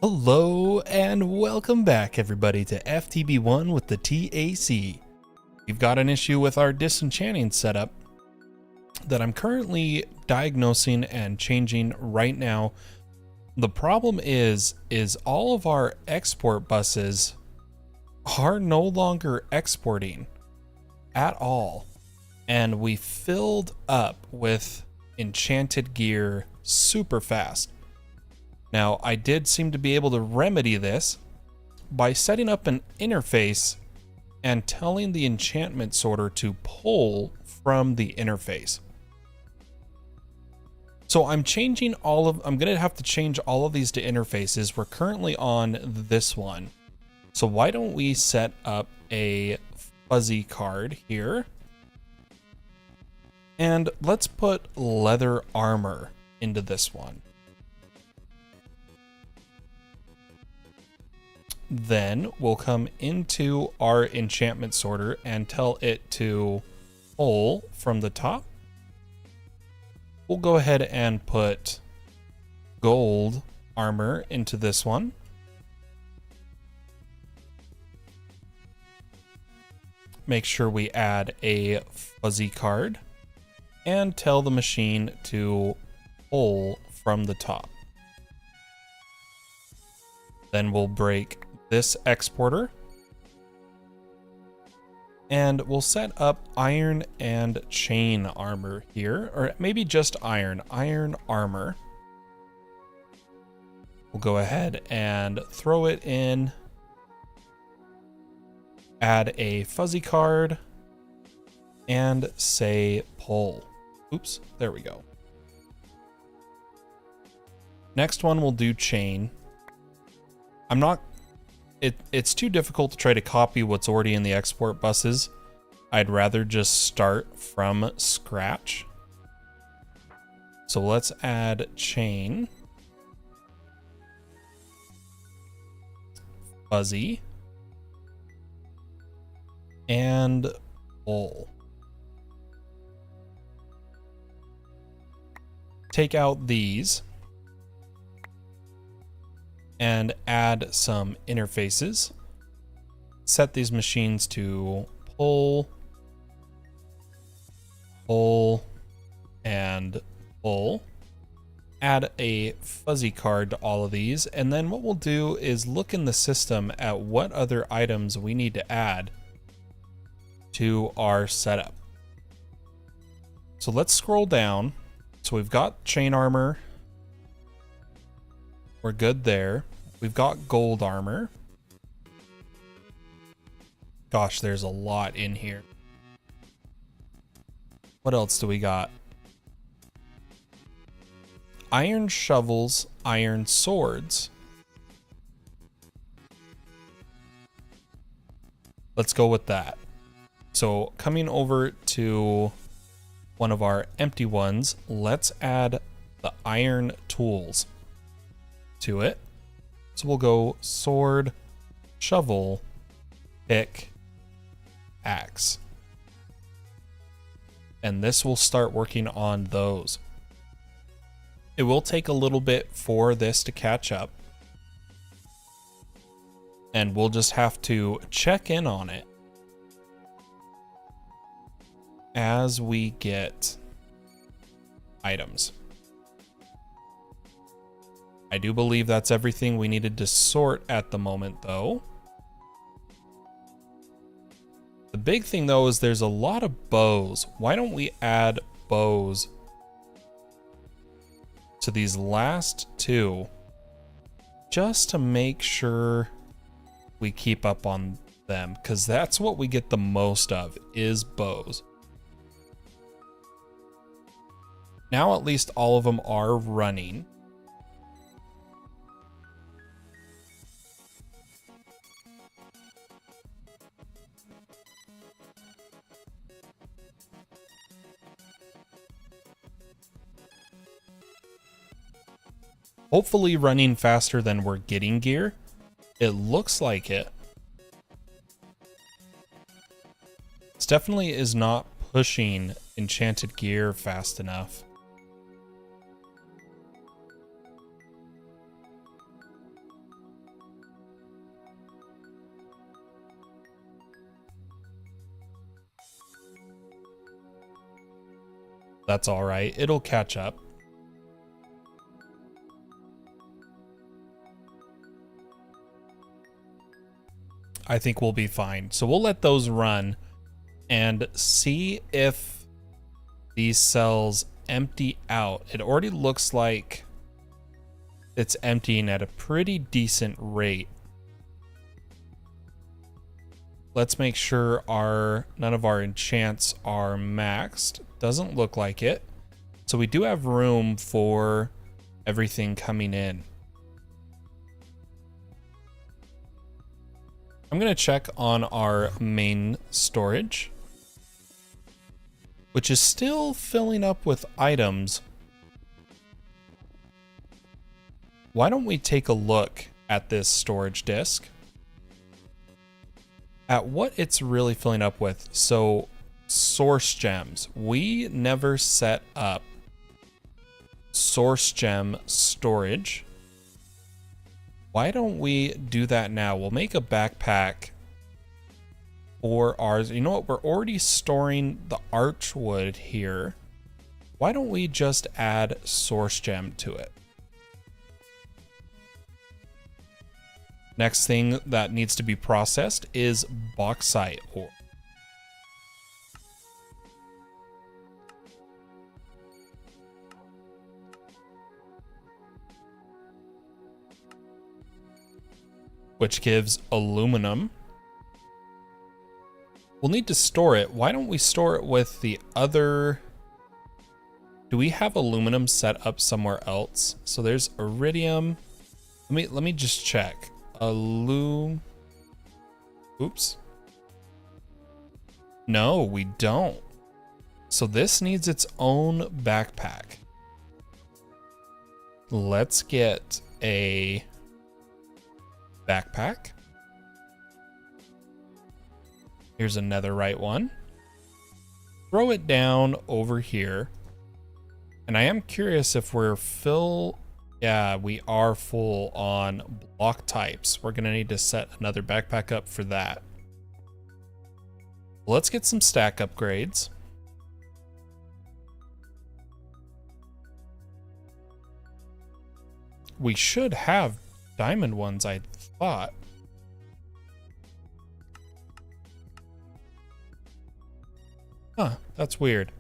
Hello and welcome back everybody to FTB1 with the T.A.C. We've got an issue with our disenchanting setup that I'm currently diagnosing and changing right now. The problem is all of our export buses are no longer exporting at all. And we filled up with enchanted gear super fast. Now, I did seem to be able to remedy this by setting up an interface and telling the enchantment sorter to pull from the interface. So I'm gonna have to change all of these to interfaces. We're currently on this one. So why don't we set up a fuzzy card here? And let's put leather armor into this one. Then we'll come into our enchantment sorter and tell it to pull from the top. We'll go ahead and put gold armor into this one. Make sure we add a fuzzy card and tell the machine to pull from the top. Then we'll break this exporter and we'll set up iron and chain armor here, or maybe just iron armor. We'll go ahead and throw it in, add a fuzzy card and say pull. Oops, there we go. Next one we'll do chain. It's too difficult to try to copy what's already in the export buses. I'd rather just start from scratch. So let's add chain, fuzzy, and pull. Take out these and add some interfaces. Set these machines to pull, and pull. Add a fuzzy card to all of these, and then what we'll do is look in the system at what other items we need to add to our setup. So let's scroll down. So we've got chain armor. We're good there. We've got gold armor. Gosh, there's a lot in here. What else do we got? Iron shovels, iron swords. Let's go with that. So coming over to one of our empty ones, let's add the iron tools to it. So we'll go sword, shovel, pick, axe. And this will start working on those. It will take a little bit for this to catch up. And we'll just have to check in on it as we get items. I do believe that's everything we needed to sort at the moment, though. The big thing, though, is there's a lot of bows. Why don't we add bows to these last two just to make sure we keep up on them? Because that's what we get the most of, is bows. Now at least all of them are running. Hopefully running faster than we're getting gear. It looks like it. It definitely is not pushing enchanted gear fast enough. That's all right. It'll catch up. I think we'll be fine. So we'll let those run and see if these cells empty out. It already looks like it's emptying at a pretty decent rate. Let's make sure none of our enchants are maxed. Doesn't look like it. So we do have room for everything coming in. I'm going to check on our main storage, which is still filling up with items. Why don't we take a look at this storage disk, at what it's really filling up with. So source gems, we never set up source gem storage. Why don't we do that now? We'll make a backpack for ours. You know what? We're already storing the archwood here. Why don't we just add source gem to it? Next thing that needs to be processed is bauxite ore. Which gives aluminum. We'll need to store it. Why don't we store it with the other? Do we have aluminum set up somewhere else? So there's iridium. Let me just check. Oops. No, we don't. So this needs its own backpack. Let's get a backpack. Here's a netherite one. Throw it down over here. And I am curious if we're full. Yeah, we are full on block types. We're gonna need to set another backpack up for that. Let's get some stack upgrades. We should have diamond ones, I thought. Huh, that's weird.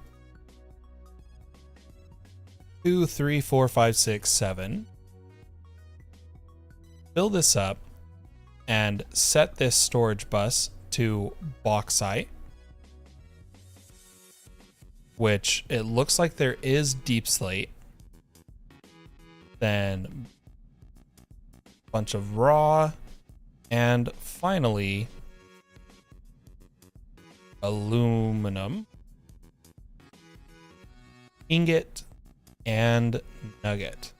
2, 3, 4, 5, 6, 7. Fill this up and set this storage bus to bauxite, which it looks like there is deep slate. Then a bunch of raw, and finally aluminum, ingot, and nugget.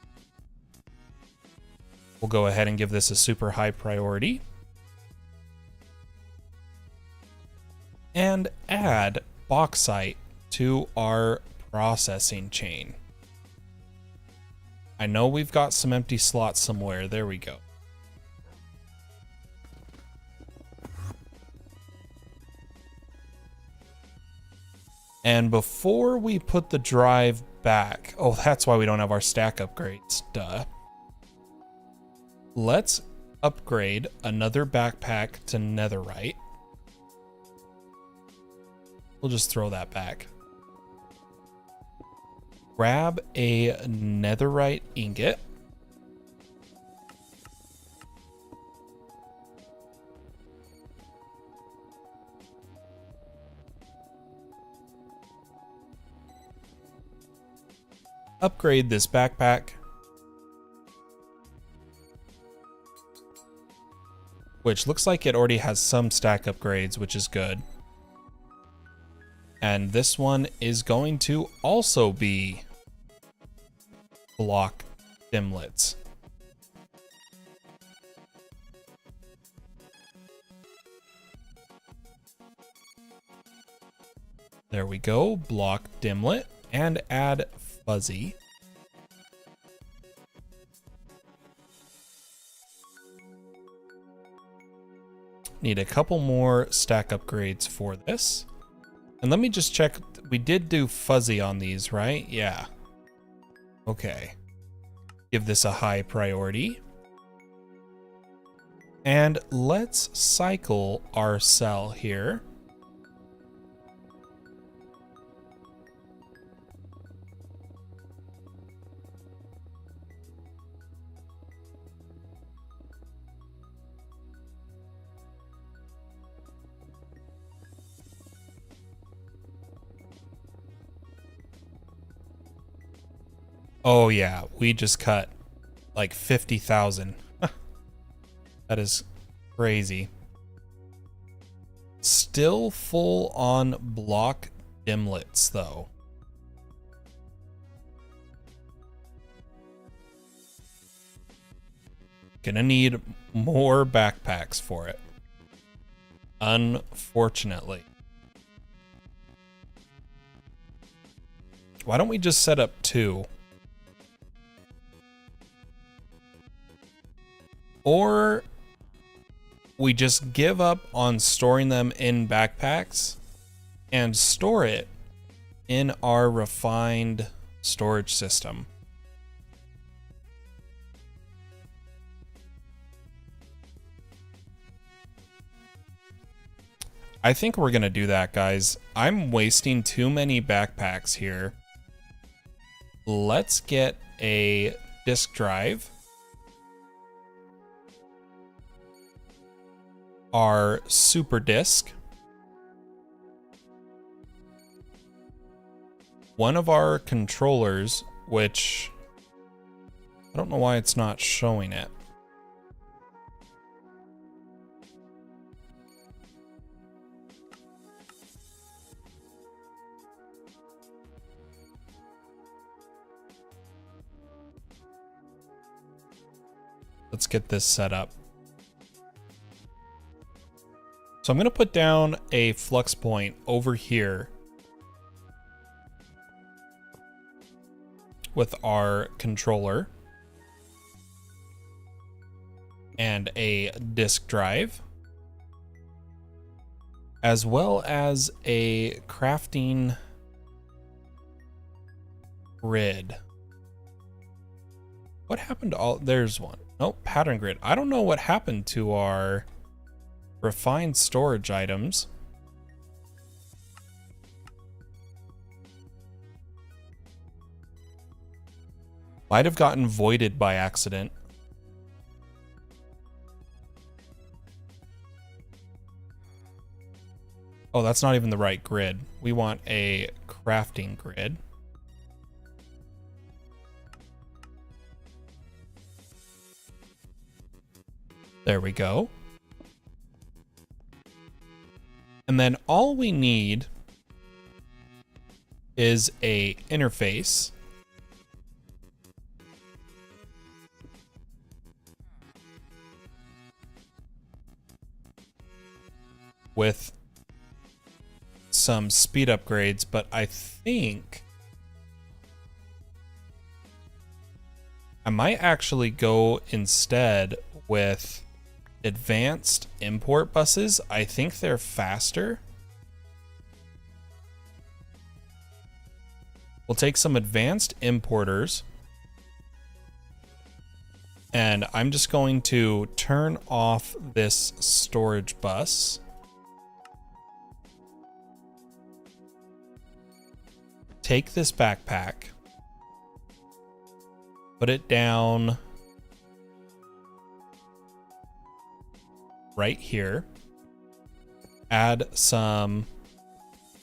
We'll go ahead and give this a super high priority and add bauxite to our processing chain. I know we've got some empty slots somewhere. There we go. And before we put the drive back, oh, that's why we don't have our stack upgrades, duh. Let's upgrade another backpack to netherite. We'll just throw that back. Grab a netherite ingot. Upgrade this backpack. Which looks like it already has some stack upgrades, which is good. And this one is going to also be block dimlets. There we go, block dimlet, and add fuzzy. Need a couple more stack upgrades for this. And let me just check. We did do fuzzy on these, right? Yeah. Okay. Give this a high priority. And let's cycle our cell here. Oh yeah, we just cut like 50,000. That is crazy. Still full on block dimlets though. Gonna need more backpacks for it. Unfortunately. Why don't we just set up 2? Or we just give up on storing them in backpacks and store it in our refined storage system. I think we're gonna do that, guys. I'm wasting too many backpacks here. Let's get a disk drive. Our super disk, one of our controllers, which I don't know why it's not showing it. Let's get this set up. So I'm going to put down a flux point over here with our controller and a disk drive, as well as a crafting grid. What happened to all? There's one. Nope, pattern grid. I don't know what happened to our refined storage items. Might have gotten voided by accident. Oh, that's not even the right grid. We want a crafting grid. There we go. And then all we need is a interface with some speed upgrades, but I think I might actually go instead with advanced import buses. I think they're faster. We'll take some advanced importers, and I'm just going to turn off this storage bus. Take this backpack, put it down right here, add some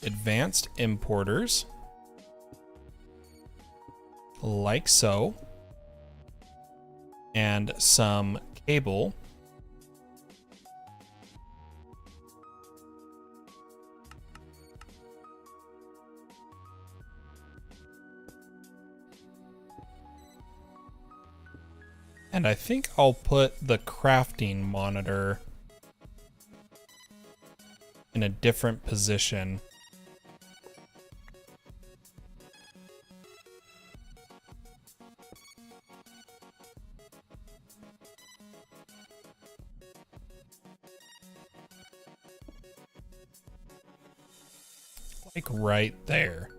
advanced importers, like so, and some cable. And I think I'll put the crafting monitor in a different position. Like right there.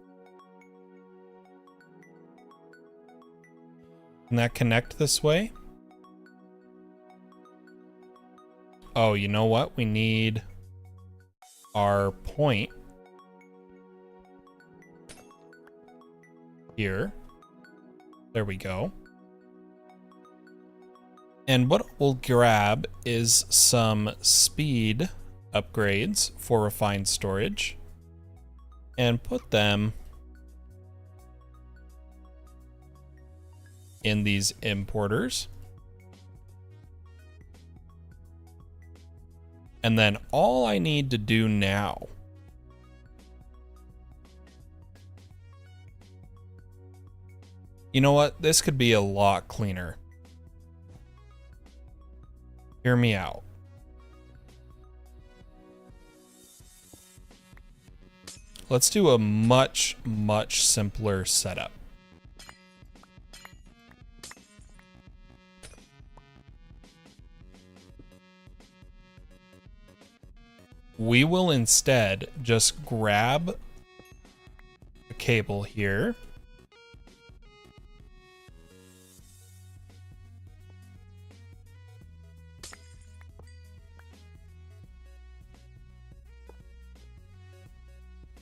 Can that connect this way? Oh, you know what? We need our point here. There we go. And what we'll grab is some speed upgrades for refined storage and put them in these importers. And then all I need to do now you know what? This could be a lot cleaner. Hear me out. Let's do a much simpler setup. We will instead just grab a cable here.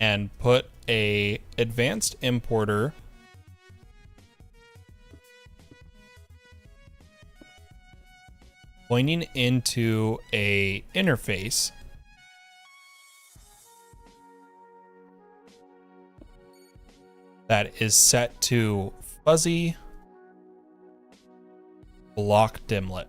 And put a advanced importer pointing into a interface that is set to fuzzy block dimlet.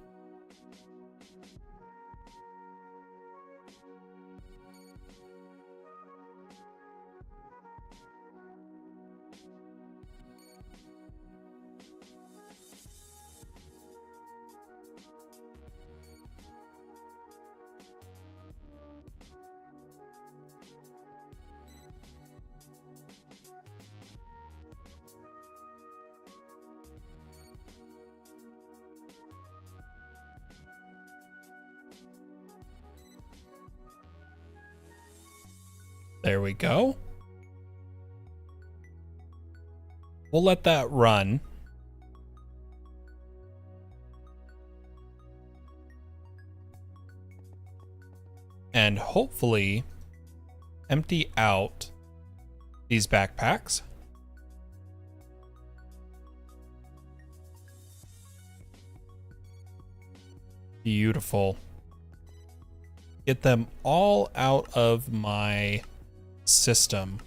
There we go. We'll let that run. And hopefully empty out these backpacks. Beautiful. Get them all out of my system.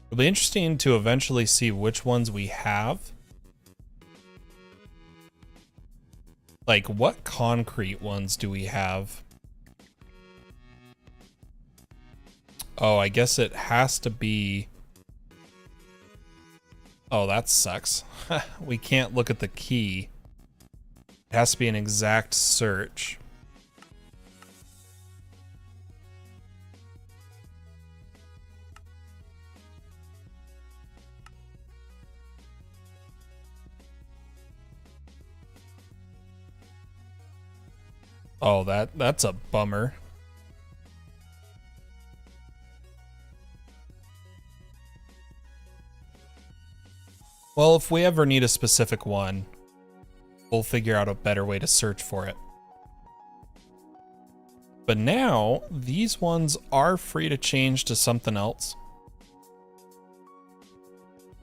It'll be interesting to eventually see which ones we have. Like, what concrete ones do we have? Oh, I guess it has to be... Oh, that sucks. We can't look at the key. It has to be an exact search. Oh, that's a bummer. Well, if we ever need a specific one, we'll figure out a better way to search for it. But now, these ones are free to change to something else.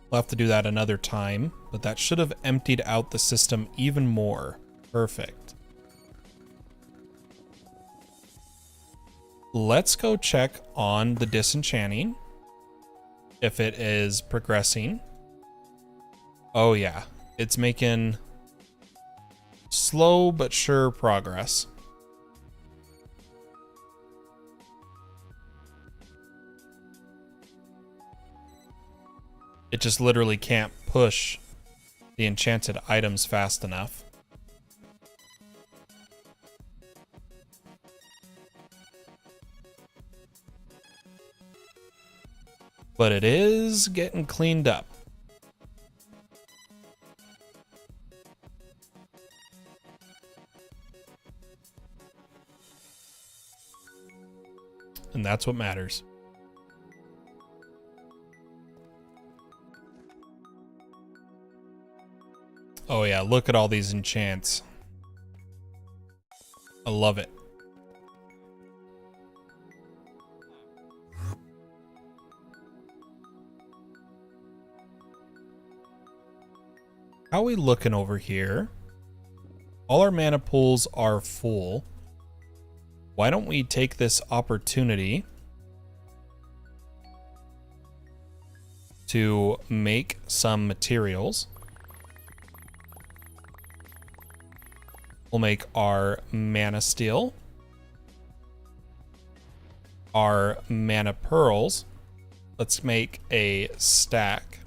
We'll have to do that another time, but that should have emptied out the system even more. Perfect. Let's go check on the disenchanting, if it is progressing. Oh yeah, it's making slow but sure progress. It just literally can't push the enchanted items fast enough. But it is getting cleaned up. and that's what matters. Oh yeah, look at all these enchants. I love it. How are we looking over here? All our mana pools are full. Why don't we take this opportunity to make some materials? We'll make our mana steel, our mana pearls. Let's make a stack.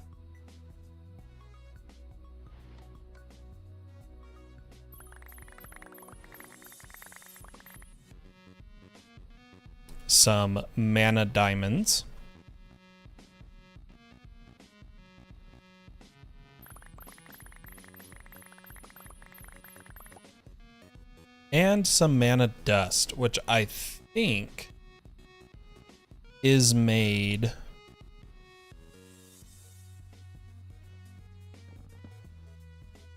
Some mana diamonds. And some mana dust, which I think is made...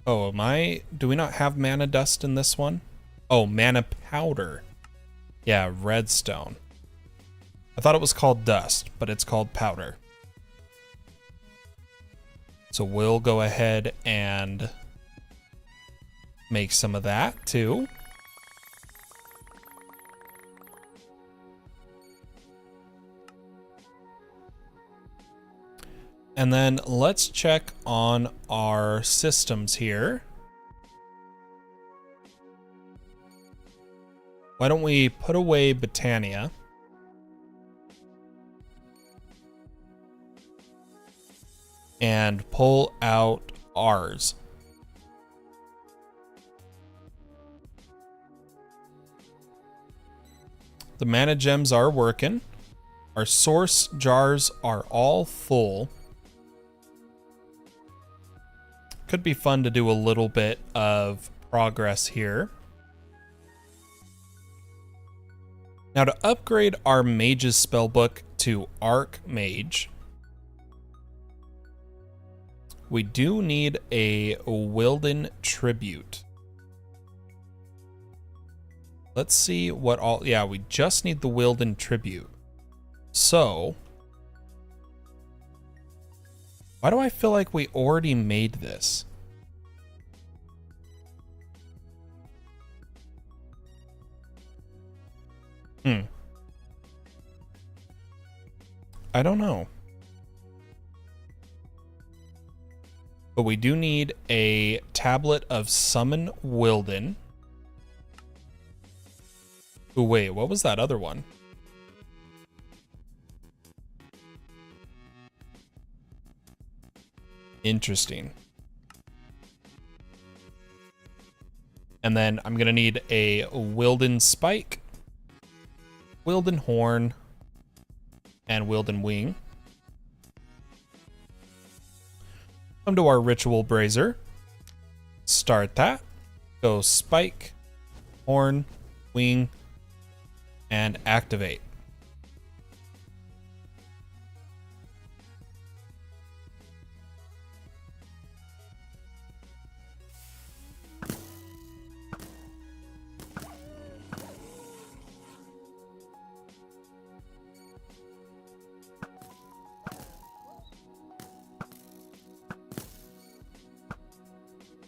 Oh, do we not have mana dust in this one? Oh, mana powder. Yeah, redstone. I thought it was called dust, but it's called powder. So we'll go ahead and make some of that too. And then let's check on our systems here. Why don't we put away Botania? And pull out ours. The mana gems are working. Our source jars are all full. Could be fun to do a little bit of progress here. Now to upgrade our mage's spellbook to Archmage, we do need a Wilden Tribute. Let's see what all... Yeah, we just need the Wilden Tribute. So... Why do I feel like we already made this? I don't know. But we do need a tablet of Summon Wilden. Oh, wait, what was that other one? Interesting. And then I'm going to need a Wilden Spike, Wilden Horn, and Wilden Wing. Come to our Ritual Brazier. Start that. Go Spike, Horn, Wing, and activate.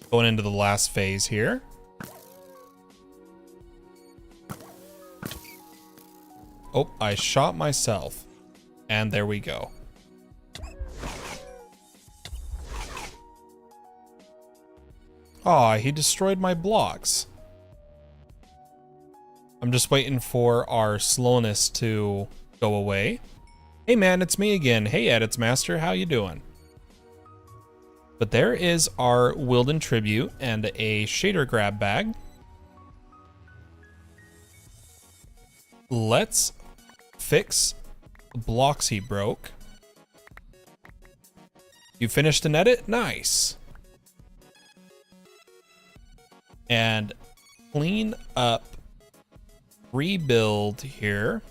Going into the last phase here. Oh, I shot myself. And there we go. Aw, he destroyed my blocks. I'm just waiting for our slowness to go away. Hey man, it's me again. Hey Edits Master, how you doing? But there is our Wilden Tribute and a shader grab bag. Let's fix the blocks he broke. You finished an edit? Nice. And clean up, rebuild here.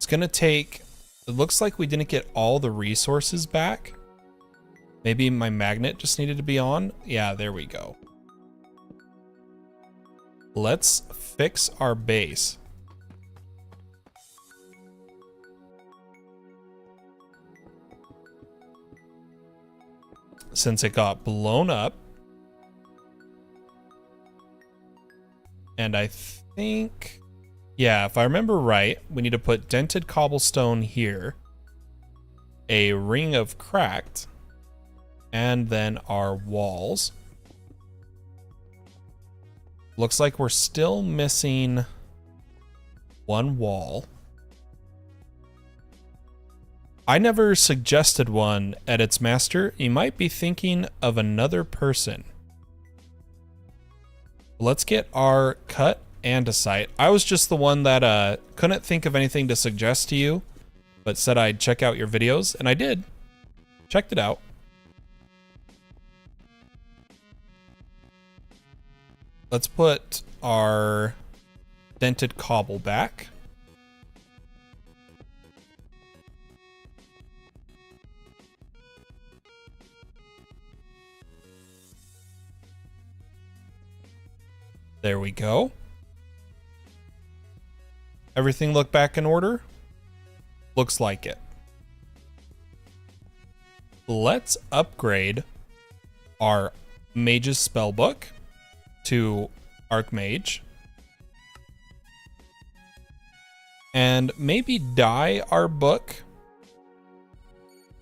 gonna take, it looks like we didn't get all the resources back. Maybe my magnet just needed to be on. Yeah, there we go. Let's fix our base. Since it got blown up. And I think, yeah, if I remember right, we need to put dented cobblestone here, a ring of cracked, and then our walls. Looks like we're still missing one wall. I never suggested one, Edits Master. You might be thinking of another person. Let's get our cut andesite. I was just the one that couldn't think of anything to suggest to you, but said I'd check out your videos, and I did. Checked it out. Let's put our dented cobble back. There we go. Everything look back in order? Looks like it. Let's upgrade our Mage's Spellbook to Archmage. And maybe dye our book.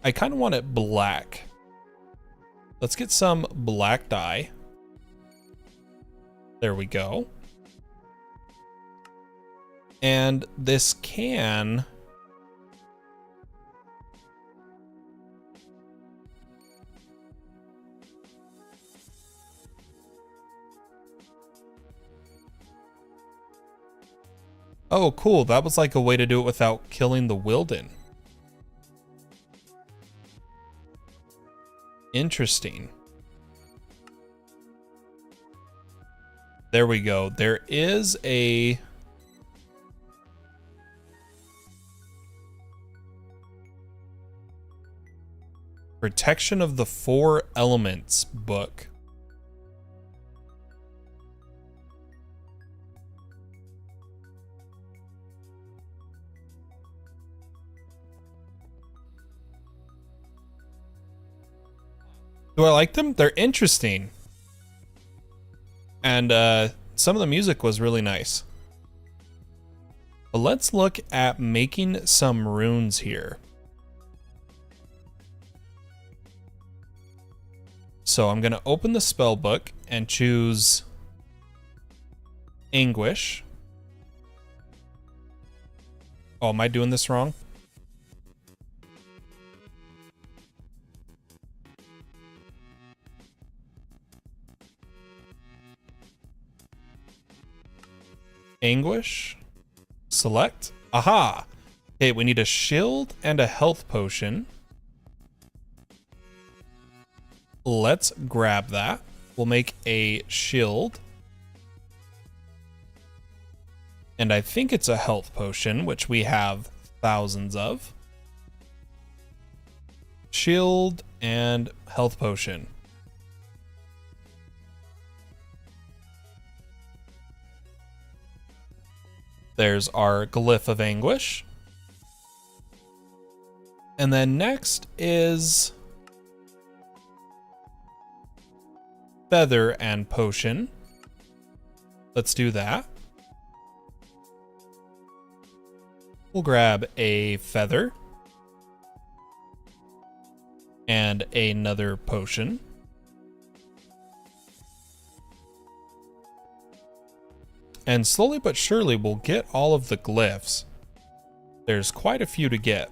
I kind of want it black. Let's get some black dye. There we go. And this can... Oh, cool. That was like a way to do it without killing the Wilden. Interesting. There we go. There is a... Protection of the Four Elements book. Do I like them? They're interesting. And some of the music was really nice. But let's look at making some runes here. So I'm going to open the spell book and choose Anguish. Oh, am I doing this wrong? Anguish. Select. Aha! Okay, we need a shield and a health potion. Let's grab that. We'll make a shield. And I think it's a health potion, which we have thousands of. Shield and health potion. There's our Glyph of Anguish. And then next is Feather and Potion. Let's do that. We'll grab a feather and another potion. And slowly but surely we'll get all of the glyphs. There's quite a few to get.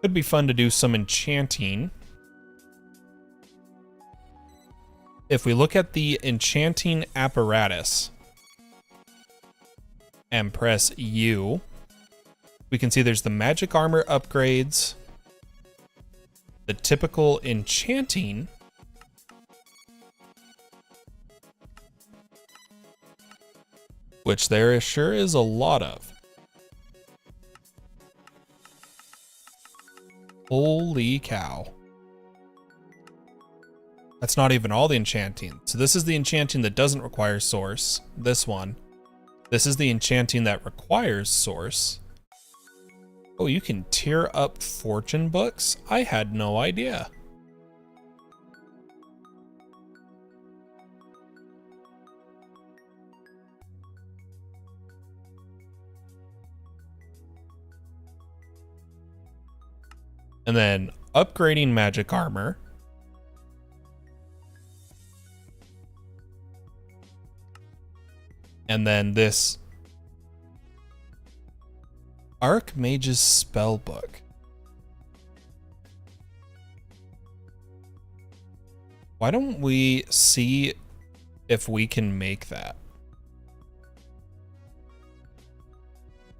Could be fun to do some enchanting. If we look at the enchanting apparatus and press U, we can see there's the magic armor upgrades, the typical enchanting, which there sure is a lot of. Holy cow. That's not even all the enchanting. So this is the enchanting that doesn't require source. This one. This is the enchanting that requires source. Oh, you can tier up fortune books? I had no idea. And then upgrading magic armor. And then this Archmage's Spellbook. Why don't we see if we can make that?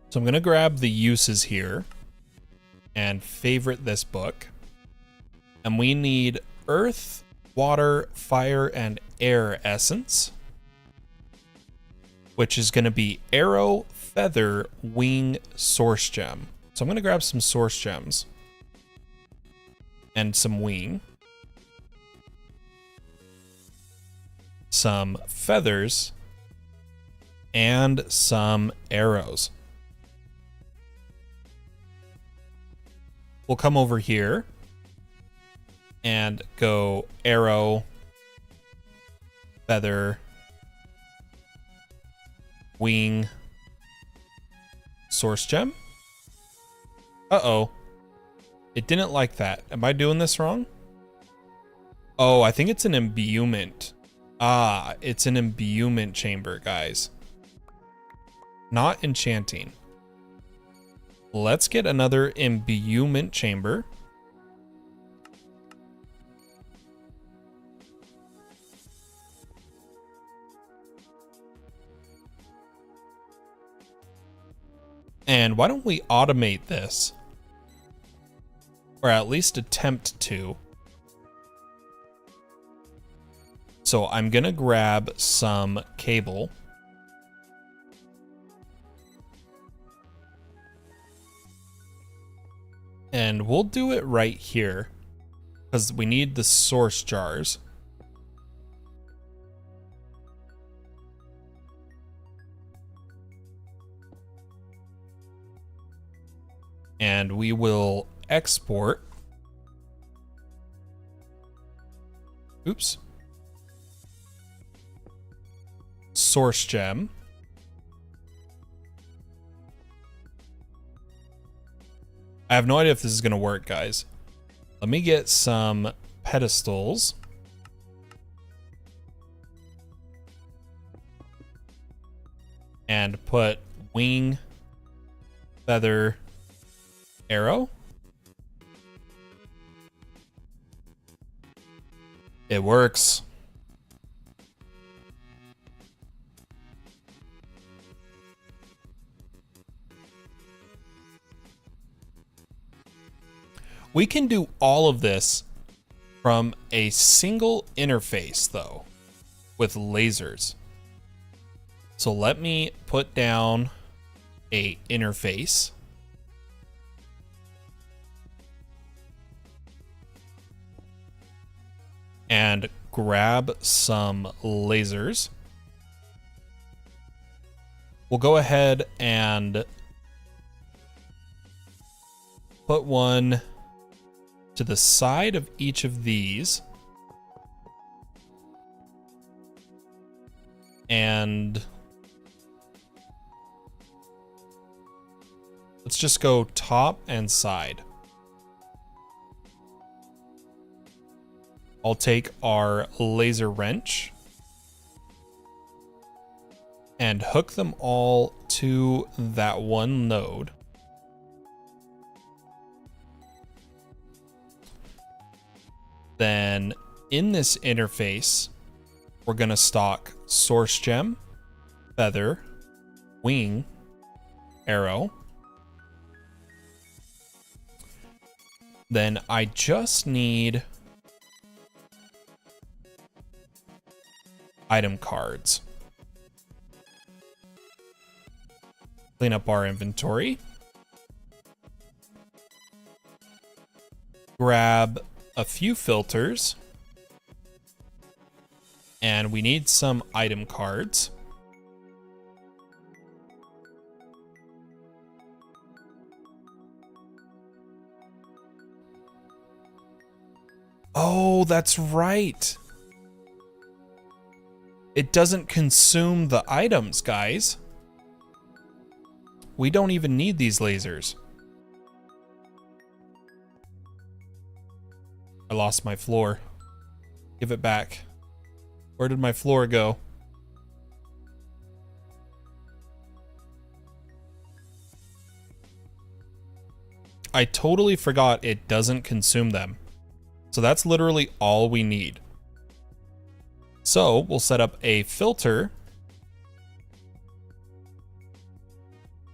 So I'm going to grab the uses here and favorite this book. And we need earth, water, fire, and air essence, which is going to be arrow, feather, wing, source gem. So I'm going to grab some source gems and some wing, some feathers, and some arrows. We'll come over here and go arrow, feather, wing, source gem. Uh-oh. It didn't like that. Am I doing this wrong? Oh, I think it's an imbuement. Ah, it's an imbuement chamber, guys. Not enchanting. Let's get another imbuement chamber. And why don't we automate this? Or at least attempt to. So I'm gonna grab some cable. And we'll do it right here, because we need the source jars. And we will export. Oops. Source gem. I have no idea if this is going to work, guys. Let me get some pedestals. And put wing, feather, arrow. It works. We can do all of this from a single interface, though, with lasers. So let me put down a interface. And grab some lasers. We'll go ahead and put one to the side of each of these. And let's just go top and side. I'll take our laser wrench and hook them all to that one node. Then in this interface, we're going to stock source gem, feather, wing, arrow. Then I just need item cards. Clean up our inventory. Grab a few filters. And we need some item cards. Oh, that's right. It doesn't consume the items, guys. We don't even need these lasers. I lost my floor. Give it back. Where did my floor go? I totally forgot it doesn't consume them. So that's literally all we need. So we'll set up a filter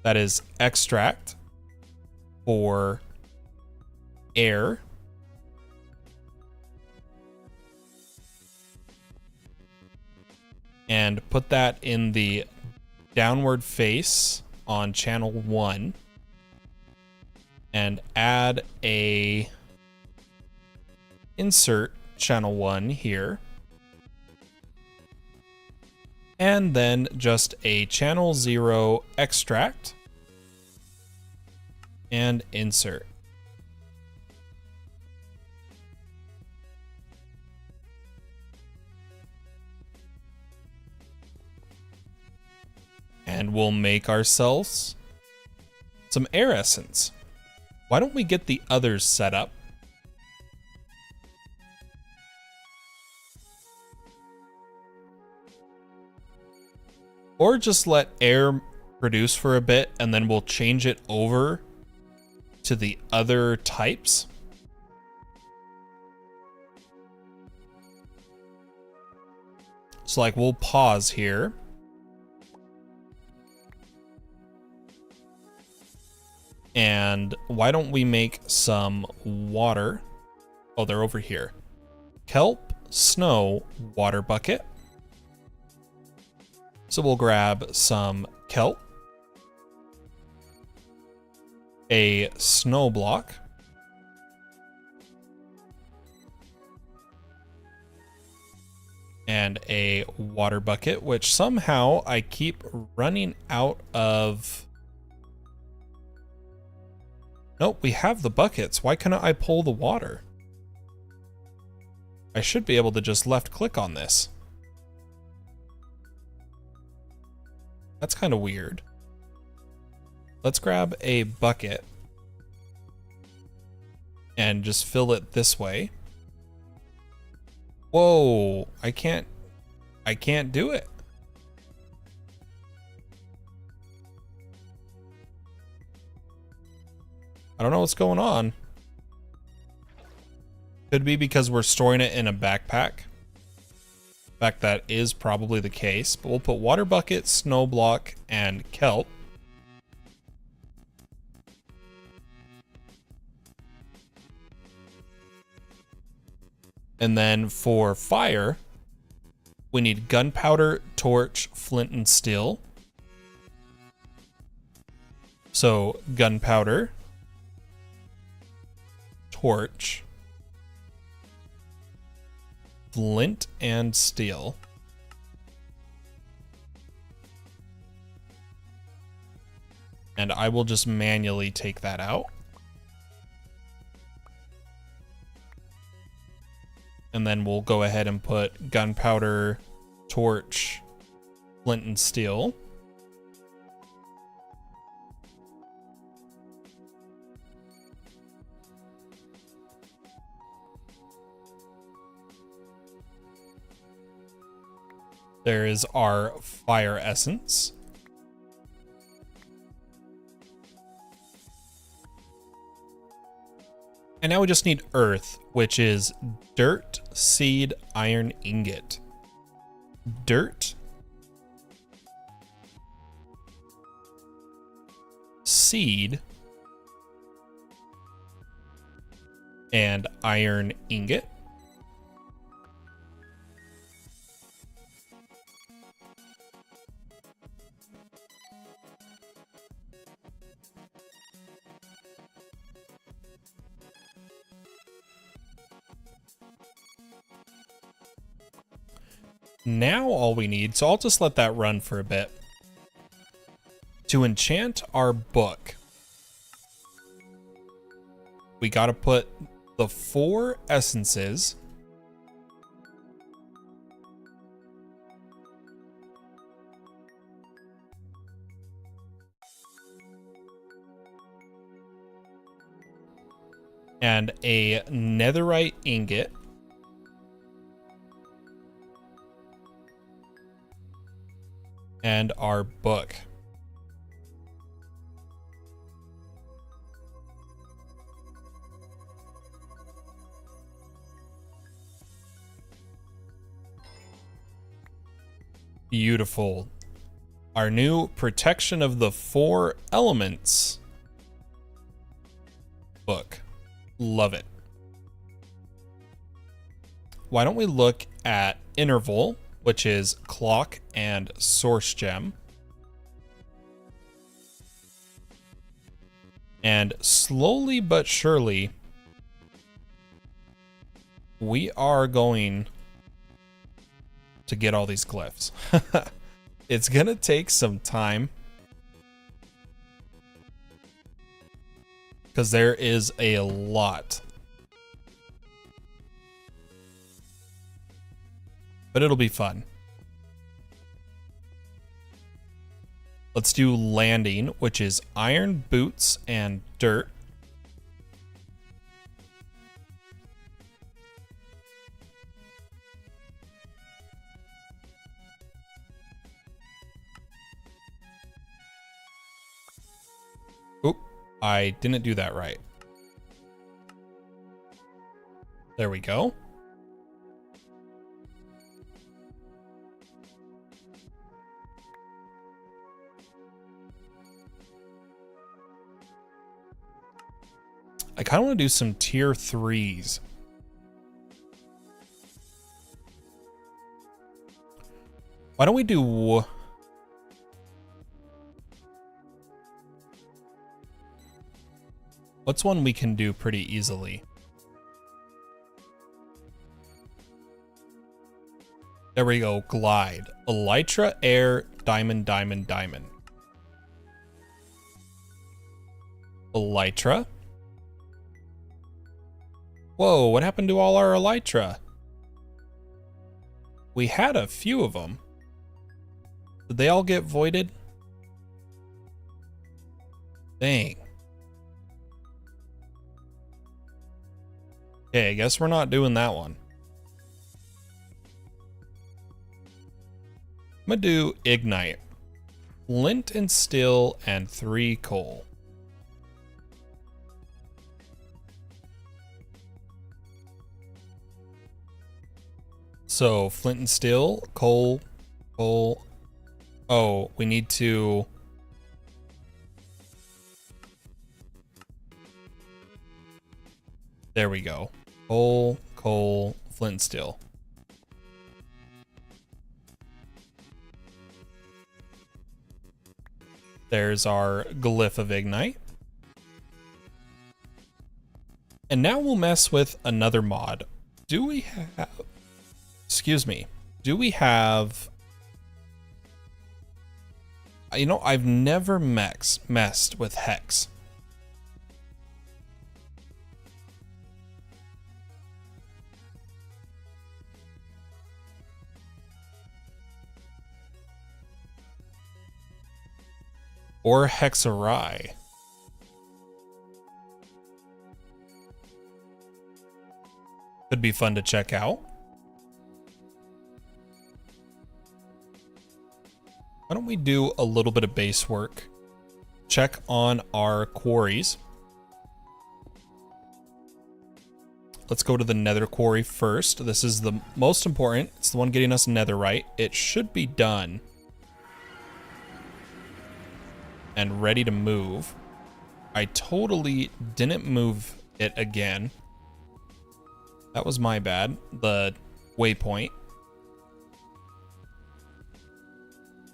that is extract for air. And put that in the downward face on channel 1. And add a insert channel 1 here. And then just a channel 0 extract and insert. And we'll make ourselves some air essence. Why don't we get the others set up? Or just let air produce for a bit and then we'll change it over to the other types. So like we'll pause here. And why don't we make some water? Oh, they're over here. Kelp, snow, water bucket. So we'll grab some kelp, a snow block, and a water bucket, which somehow I keep running out of. Nope, we have the buckets. Why couldn't I pull the water? I should be able to just left click on this. That's kind of weird. Let's grab a bucket and just fill it this way. Whoa, I can't do it. I don't know what's going on. Could be because we're storing it in a backpack. In fact, that is probably the case, but we'll put water bucket, snow block, and kelp. And then for fire, we need gunpowder, torch, flint, and steel. So gunpowder, torch, flint, and steel. And I will just manually take that out. And then we'll go ahead and put gunpowder, torch, flint, and steel. There is our fire essence. And now we just need earth, which is dirt, seed, iron ingot. Dirt, seed, and iron ingot. Now all we need, so I'll just let that run for a bit. To enchant our book, we got to put the 4 essences and a netherite ingot and our book. Beautiful. Our new protection of the 4 elements book. Love it. Why don't we look at interval, which is clock and source gem. And slowly but surely, we are going to get all these glyphs. It's gonna take some time because there is a lot, but it'll be fun. Let's do landing, which is iron boots and dirt. Oop, I didn't do that right. There we go. I kind of want to do some tier 3s. Why don't we do... What's one we can do pretty easily? There we go, glide. Elytra, air, diamond, diamond, diamond. Elytra. Whoa, what happened to all our elytra? We had a few of them. Did they all get voided? Dang. Okay, I guess we're not doing that one. I'm gonna do ignite. Flint and steel and 3 coal. So flint and steel, coal, coal. Oh, we need to... There we go. Coal, coal, flint and steel. There's our glyph of ignite. And now we'll mess with another mod. Do we have... Excuse me. Do we have... You know, I've never messed with Hex. Or Hexarai. Could be fun to check out. Why don't we do a little bit of base work? Check on our quarries. Let's go to the nether quarry first. This is the most important. It's the one getting us netherite. It should be done and ready to move. I totally didn't move it again. That was my bad. The waypoint.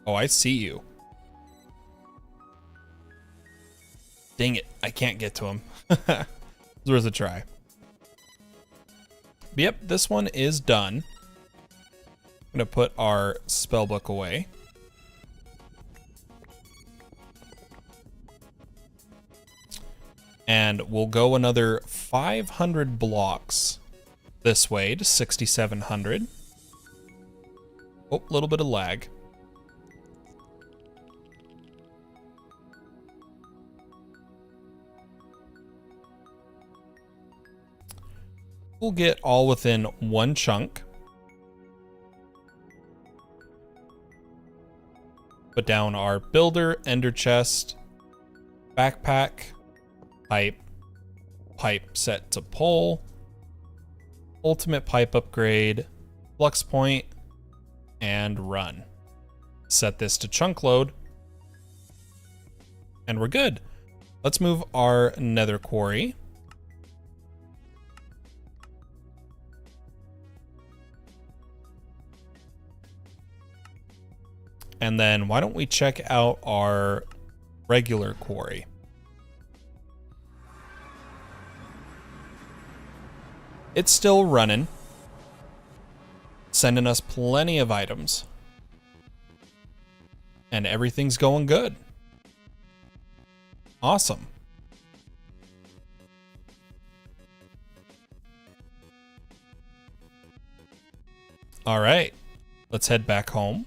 Oh, I see you. Dang it, I can't get to him. It was worth a try. But yep, this one is done. I'm going to put our spellbook away. And we'll go another 500 blocks this way to 6,700. Oh, a little bit of lag. We'll get all within one chunk. Put down our builder, ender chest, backpack, pipe set to pull, ultimate pipe upgrade, flux point, and run. Set this to chunk load, and we're good. Let's move our nether quarry. And then why don't we check out our regular quarry? It's still running, sending us plenty of items. And everything's going good. Awesome. All right, let's head back home.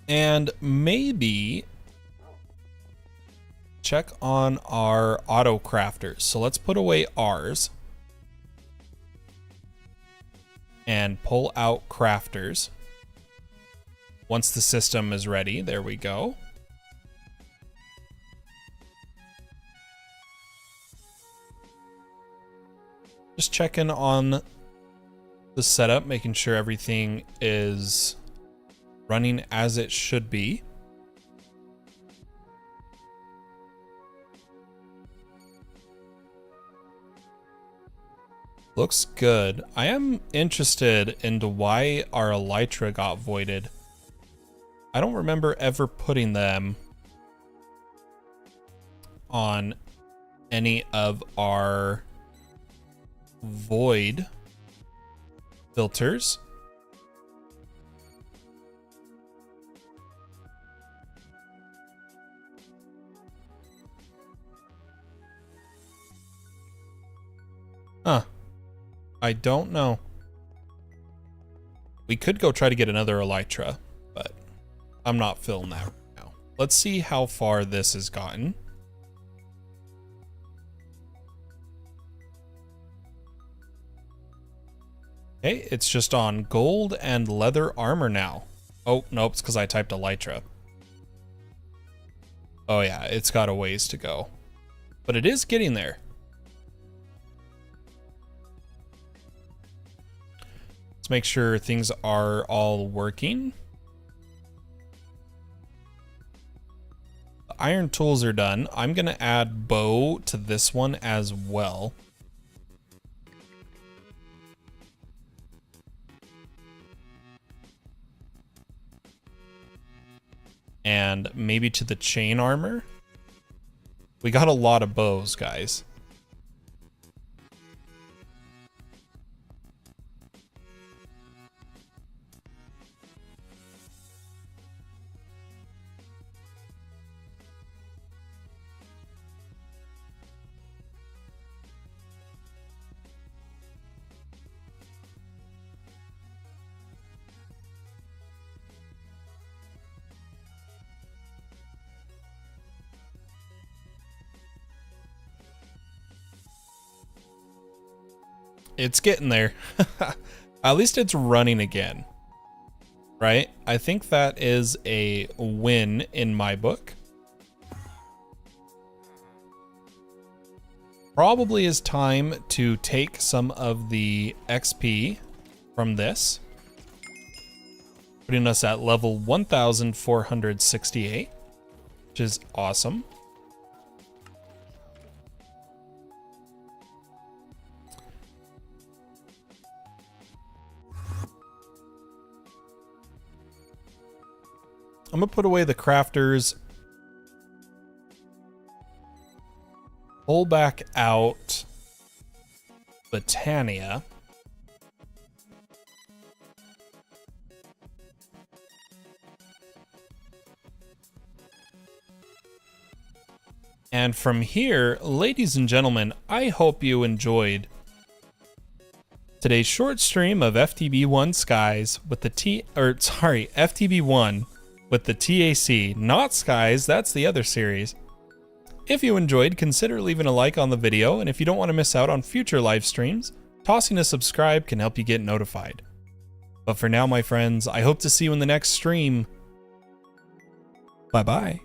And maybe check on our auto crafters. So let's put away ours and pull out crafters. Once the system is ready, there we go. Just checking on the setup, making sure everything is running as it should be. Looks good. I am interested into why our elytra got voided. I don't remember ever putting them on any of our void filters. Huh. I don't know. We could go try to get another elytra, but I'm not feeling that right now. Let's see how far this has gotten. Okay, it's just on gold and leather armor now. Oh, nope, it's because I typed elytra. Oh yeah, it's got a ways to go. But it is getting there. Let's make sure things are all working. The iron tools are done. I'm gonna add bow to this one as well. And maybe to the chain armor. We got a lot of bows, guys. It's getting there. At least it's running again, right? I think that is a win in my book. Probably is time to take some of the XP from this, putting us at level 1,468, which is awesome. I'm gonna put away the crafters, pull back out Botania. And from here, ladies and gentlemen, I hope you enjoyed today's short stream of FTB1 Skies with the FTB1 with the T.A.C. Not Skies, that's the other series. If you enjoyed, consider leaving a like on the video, and if you don't want to miss out on future live streams, tossing a subscribe can help you get notified. But for now, my friends, I hope to see you in the next stream. Bye-bye.